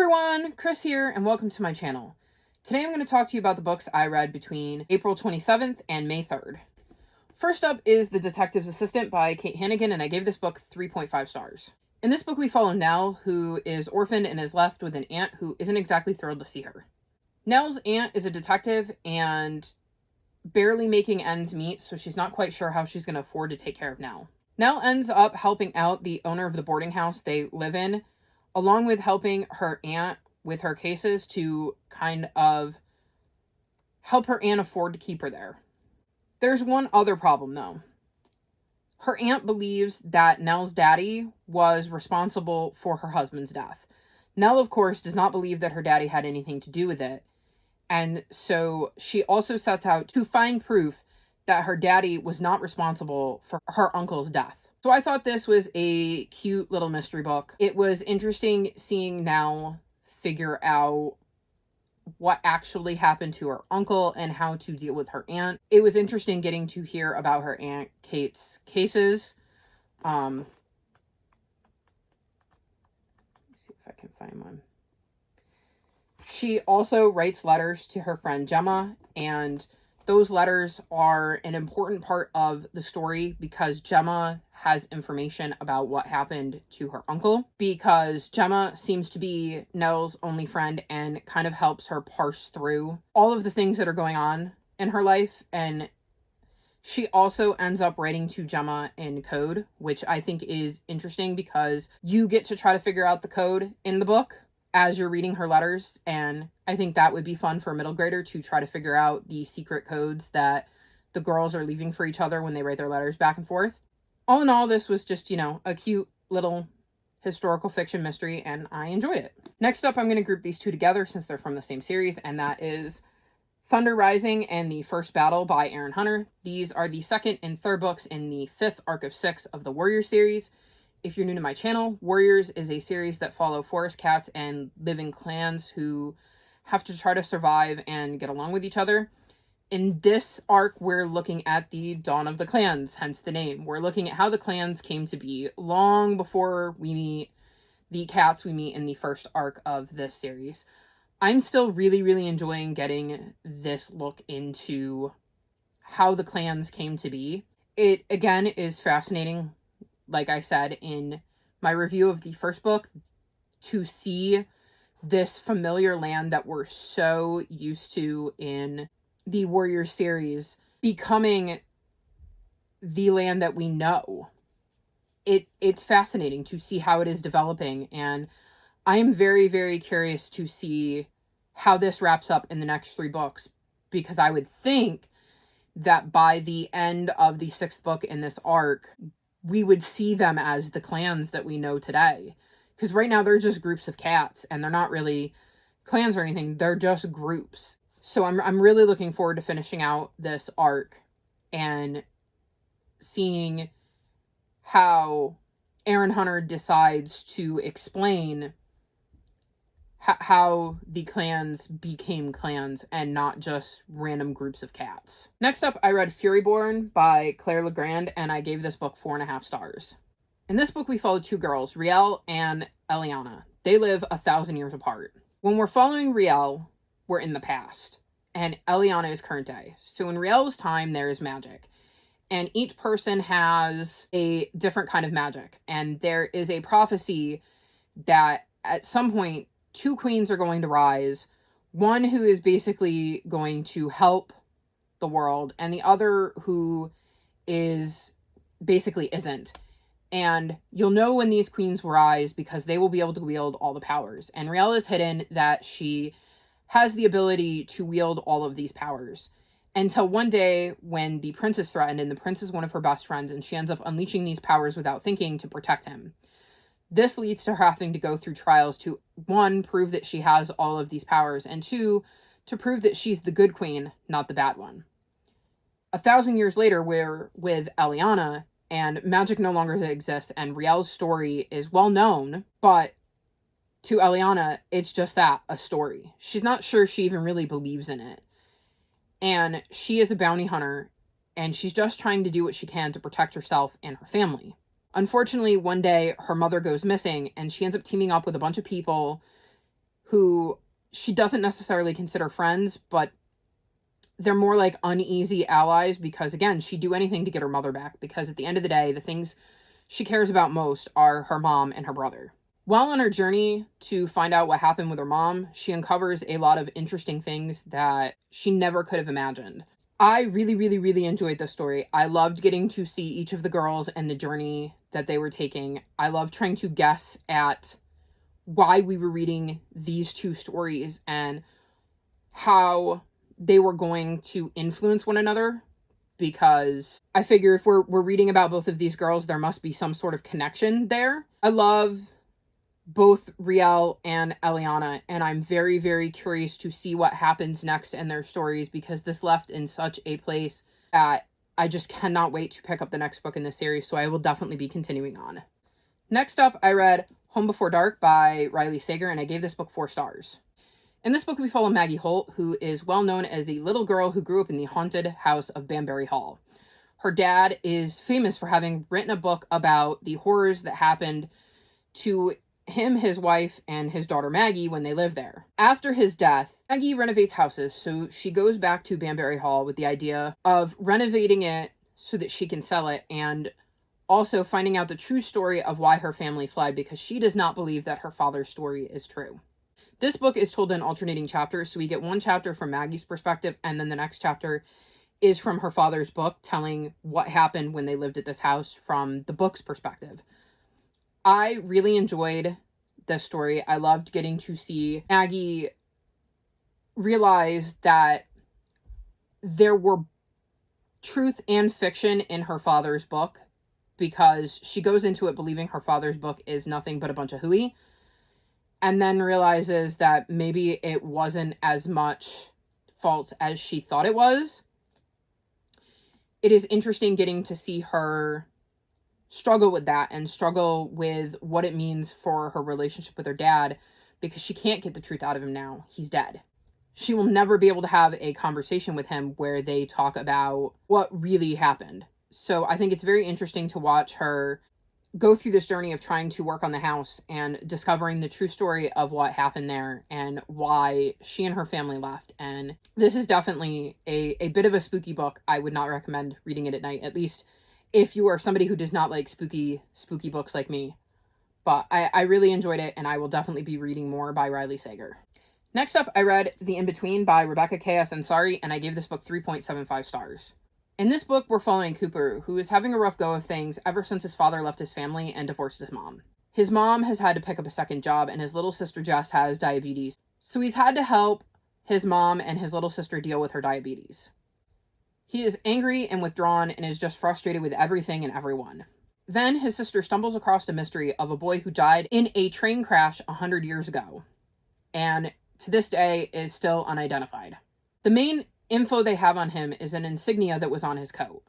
everyone, Chris here, and welcome to my channel. Today I'm going to talk to you about the books I read between April 27th and May 3rd. First up is The Detective's Assistant by Kate Hannigan, and I gave this book 3.5 stars. In this book we follow Nell, who is orphaned and is left with an aunt who isn't exactly thrilled to see her. Nell's aunt is a detective and barely making ends meet, so she's not quite sure how she's going to afford to take care of Nell. Nell ends up helping out the owner of the boarding house they live in, along with helping her aunt with her cases to kind of help her aunt afford to keep her there. There's one other problem, though. Her aunt believes that Nell's daddy was responsible for her husband's death. Nell, of course, does not believe that her daddy had anything to do with it, and so she also sets out to find proof that her daddy was not responsible for her uncle's death. So I thought this was a cute little mystery book. It was interesting seeing Nell figure out what actually happened to her uncle and how to deal with her aunt. It was interesting getting to hear about her Aunt Kate's cases. Let's see if I can find one. She also writes letters to her friend Gemma, and those letters are an important part of the story because Gemma has information about what happened to her uncle, because Gemma seems to be Nell's only friend and kind of helps her parse through all of the things that are going on in her life. And she also ends up writing to Gemma in code, which I think is interesting because you get to try to figure out the code in the book as you're reading her letters, and I think that would be fun for a middle grader to try to figure out the secret codes that the girls are leaving for each other when they write their letters back and forth. All in all, this was just, a cute little historical fiction mystery, and I enjoyed it. Next up, I'm going to group these two together since they're from the same series, and that is Thunder Rising and The First Battle by Erin Hunter. These are the second and third books in the fifth arc of 6 of the Warriors series. If you're new to my channel, Warriors is a series that follow forest cats and living clans who have to try to survive and get along with each other. In this arc, we're looking at the dawn of the clans, hence the name. We're looking at how the clans came to be long before we meet the cats we meet in the first arc of this series. I'm still really, really enjoying getting this look into how the clans came to be. It, again, is fascinating, like I said in my review of the first book, to see this familiar land that we're so used to in the Warrior series becoming the land that we know. It's fascinating to see how it is developing, and I am very, very curious to see how this wraps up in the next 3 books, because I would think that by the end of the 6th book in this arc, we would see them as the clans that we know today. Because right now they're just groups of cats, and they're not really clans or anything. They're just groups. So I'm really looking forward to finishing out this arc and seeing how Erin Hunter decides to explain how the clans became clans and not just random groups of cats. Next up, I read Furyborn by Claire Legrand, and I gave this book 4.5 stars. In this book, we follow 2 girls, Riel and Eliana. They live 1,000 years apart. When we're following Riel, we're in the past, and Eliana is current day. So in Riel's time, there is magic, and each person has a different kind of magic, and there is a prophecy that at some point 2 queens are going to rise, one who is basically going to help the world, and the other who is basically isn't. And you'll know when these queens rise because they will be able to wield all the powers. And Riel is hidden that she has the ability to wield all of these powers. Until one day when the prince is threatened, and the prince is one of her best friends, and she ends up unleashing these powers without thinking to protect him. This leads to her having to go through trials to, 1, prove that she has all of these powers, and 2, to prove that she's the good queen, not the bad one. 1,000 years later, we're with Eliana, and magic no longer exists, and Riel's story is well known, but to Eliana, it's just that, a story. She's not sure she even really believes in it. And she is a bounty hunter, and she's just trying to do what she can to protect herself and her family. Unfortunately, one day, her mother goes missing, and she ends up teaming up with a bunch of people who she doesn't necessarily consider friends, but they're more like uneasy allies because, again, she'd do anything to get her mother back because at the end of the day, the things she cares about most are her mom and her brother. While on her journey to find out what happened with her mom, she uncovers a lot of interesting things that she never could have imagined. I really, really, really enjoyed this story. I loved getting to see each of the girls and the journey that they were taking. I loved trying to guess at why we were reading these two stories and how they were going to influence one another, because I figure if we're reading about both of these girls, there must be some sort of connection there. I love both Riel and Eliana, and I'm very, very curious to see what happens next in their stories, because this left in such a place that I just cannot wait to pick up the next book in this series, so I will definitely be continuing on. Next up, I read Home Before Dark by Riley Sager, and I gave this book 4 stars. In this book, we follow Maggie Holt, who is well known as the little girl who grew up in the haunted house of Banbury Hall. Her dad is famous for having written a book about the horrors that happened to him, his wife, and his daughter Maggie when they lived there. After his death, Maggie renovates houses, so she goes back to Banbury Hall with the idea of renovating it so that she can sell it, and also finding out the true story of why her family fled, because she does not believe that her father's story is true. This book is told in alternating chapters, so we get one chapter from Maggie's perspective, and then the next chapter is from her father's book, telling what happened when they lived at this house from the book's perspective. I really enjoyed this story. I loved getting to see Maggie realize that there were truth and fiction in her father's book, because she goes into it believing her father's book is nothing but a bunch of hooey, and then realizes that maybe it wasn't as much false as she thought it was. It is interesting getting to see her struggle with that and struggle with what it means for her relationship with her dad, because she can't get the truth out of him now. He's dead. She will never be able to have a conversation with him where they talk about what really happened. So I think it's very interesting to watch her go through this journey of trying to work on the house and discovering the true story of what happened there and why she and her family left. And this is definitely a bit of a spooky book. I would not recommend reading it at night, at least if you are somebody who does not like spooky books like me. But I really enjoyed it, and I will definitely be reading more by Riley Sager. Next up, I read The In-Between by Rebecca K.S. Ansari, and I gave this book 3.75 stars. In this book, we're following Cooper, who is having a rough go of things ever since his father left his family and divorced his mom. His mom has had to pick up a second job, and his little sister Jess has diabetes, so he's had to help his mom and his little sister deal with her diabetes. He is angry and withdrawn and is just frustrated with everything and everyone. Then his sister stumbles across a mystery of a boy who died in a train crash 100 years ago, and to this day is still unidentified. The main info they have on him is an insignia that was on his coat.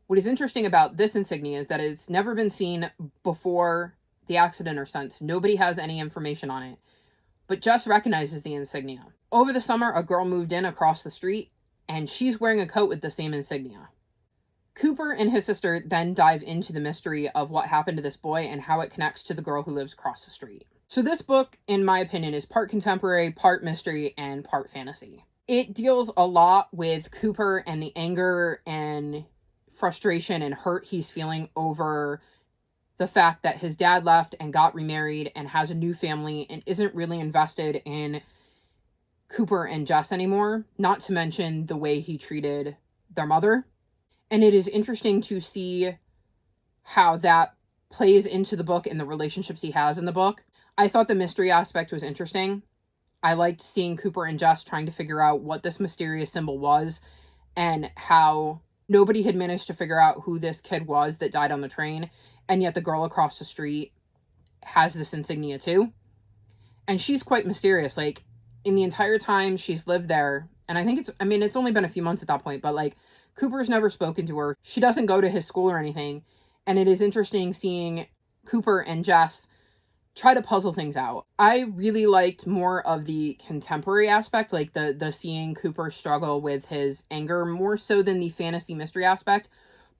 What is interesting about this insignia is that it's never been seen before the accident or since. Nobody has any information on it, but Jess recognizes the insignia. Over the summer, a girl moved in across the street, and she's wearing a coat with the same insignia. Cooper and his sister then dive into the mystery of what happened to this boy and how it connects to the girl who lives across the street. So this book, in my opinion, is part contemporary, part mystery, and part fantasy. It deals a lot with Cooper and the anger and frustration and hurt he's feeling over the fact that his dad left and got remarried and has a new family and isn't really invested in Cooper and Jess anymore, not to mention the way he treated their mother. And it is interesting to see how that plays into the book and the relationships he has in the book. I thought the mystery aspect was interesting. I liked seeing Cooper and Jess trying to figure out what this mysterious symbol was and how nobody had managed to figure out who this kid was that died on the train, and yet the girl across the street has this insignia too. And she's quite mysterious. Like, in the entire time she's lived there, and I think it's only been a few months at that point, but like, Cooper's never spoken to her. She doesn't go to his school or anything. And it is interesting seeing Cooper and Jess try to puzzle things out. I really liked more of the contemporary aspect, like the seeing Cooper struggle with his anger more so than the fantasy mystery aspect.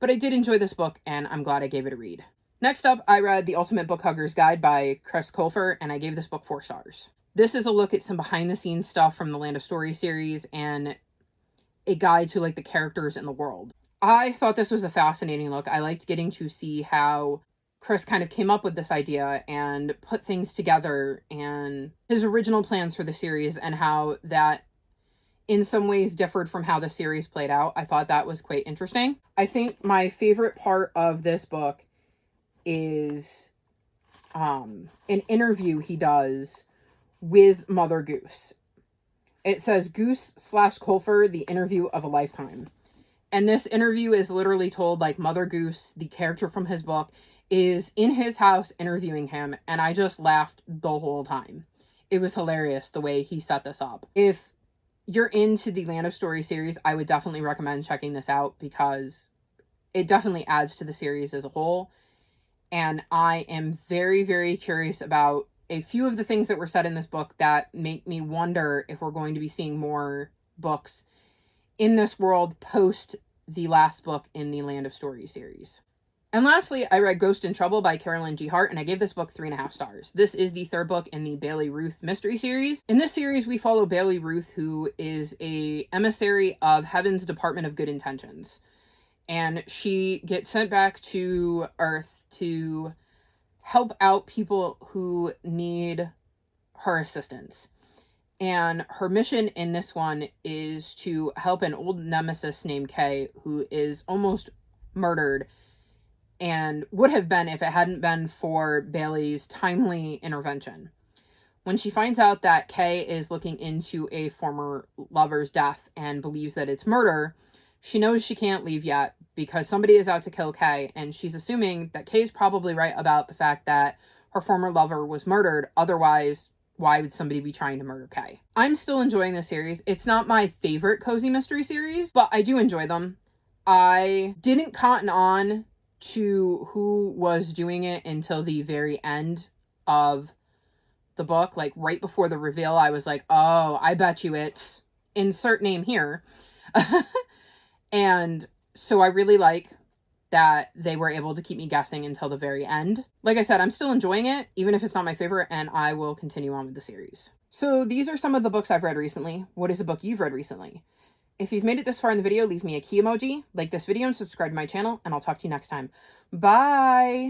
But I did enjoy this book, and I'm glad I gave it a read. Next up, I read The Ultimate Book Hugger's Guide by Chris Colfer, and I gave this book 4 stars. This is a look at some behind the scenes stuff from the Land of Story series and a guide to like the characters in the world. I thought this was a fascinating look. I liked getting to see how Chris kind of came up with this idea and put things together and his original plans for the series and how that in some ways differed from how the series played out. I thought that was quite interesting. I think my favorite part of this book is an interview he does with Mother Goose. It says Goose/Colfer, the interview of a lifetime. And this interview is literally told like Mother Goose, the character from his book, is in his house interviewing him. And I just laughed the whole time. It was hilarious the way he set this up. If you're into the Land of Story series, I would definitely recommend checking this out because it definitely adds to the series as a whole. And I am very, very curious about a few of the things that were said in this book that make me wonder if we're going to be seeing more books in this world post the last book in the Land of Story series. And lastly, I read Ghost in Trouble by Carolyn G. Hart, and I gave this book 3.5 stars. This is the third book in the Bailey Ruth mystery series. In this series, we follow Bailey Ruth, who is a emissary of Heaven's Department of Good Intentions. And she gets sent back to Earth to help out people who need her assistance. And her mission in this one is to help an old nemesis named Kay, who is almost murdered and would have been if it hadn't been for Bailey's timely intervention. When she finds out that Kay is looking into a former lover's death and believes that it's murder, she knows she can't leave yet because somebody is out to kill Kay, and she's assuming that Kay's probably right about the fact that her former lover was murdered. Otherwise, why would somebody be trying to murder Kay? I'm still enjoying this series. It's not my favorite cozy mystery series, but I do enjoy them. I didn't cotton on to who was doing it until the very end of the book. Like right before the reveal, I was like, oh, I bet you it's insert name here. And so I really like that they were able to keep me guessing until the very end. Like I said, I'm still enjoying it, even if it's not my favorite, and I will continue on with the series. So these are some of the books I've read recently. What is a book you've read recently? If you've made it this far in the video, leave me a key emoji, like this video, and subscribe to my channel, and I'll talk to you next time. Bye!